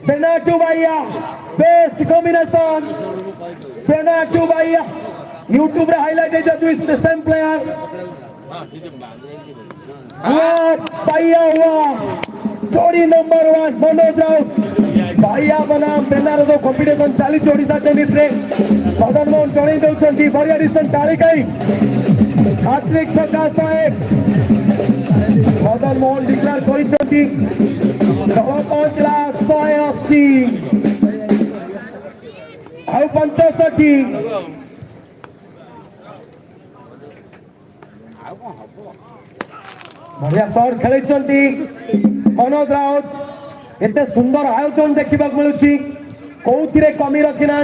Penalty Bahia, best combination. Penalty Bahia. YouTube रे highlight है जब इस the same player. Bahia हुआ. जोड़ी नंबर 1 मनोज राउत. Bahia बनाम बेनार तो competition चाली जोड़ी सा टेनिस रे. मदन मोहन जोड़ी दो चंदी बढ़िया डिस्टेंस डाली गई. हार्दिक छक्का साहेब. मदन मोहन डिक्लेयर करी चंदी. दवा पहुंचला 180. ଆଉ 65 बढ़िया शॉट खेली मनोज राउत एते सुंदर आयोजन देखा मिलूँ कौन कमी रखी ना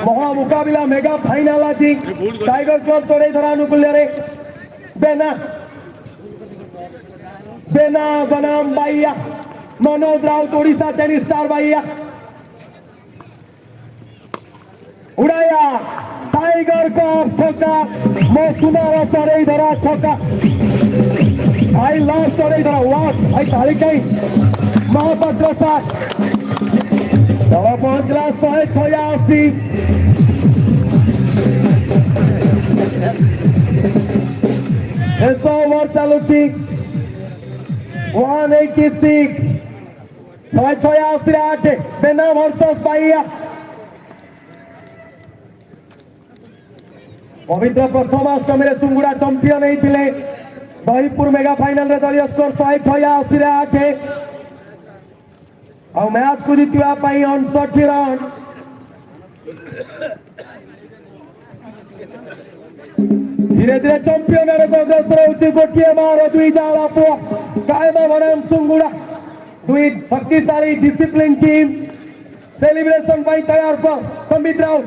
महा मुकाबला मेगा फाइनाल आज टाइगर क्लब चढ़ई धरा अनुकूल्य बेना बेना बनाम बाइया मनोज राउत ओडिशा टेनिस स्टार बाइया उड़ाया टाइगर कप छक्का मौसुमार चढ़ई धरा छक्का आई लव चढ़ई धरा वाच आई ताली कई महापात्र साथ दल पहुंचला 186 शेष ओवर चलुची 186 186 बेना वर्सेस बाइया पवित्र प्रथम अष्टमी सुंगुड़ा चंपियन होते दहीपुर मेगा फाइनल रे दलीय स्कोर 186 और मैच को जीतवा 59 रन धीरे धीरे चंपियन अग्रसर होची गोटे मार दुई जाला पुआ कायमा बनाम सुंगुड़ा दुई शक्तिशाली डिसिप्लिन टीम सेलिब्रेशन पाई तैयार पर संबित राउत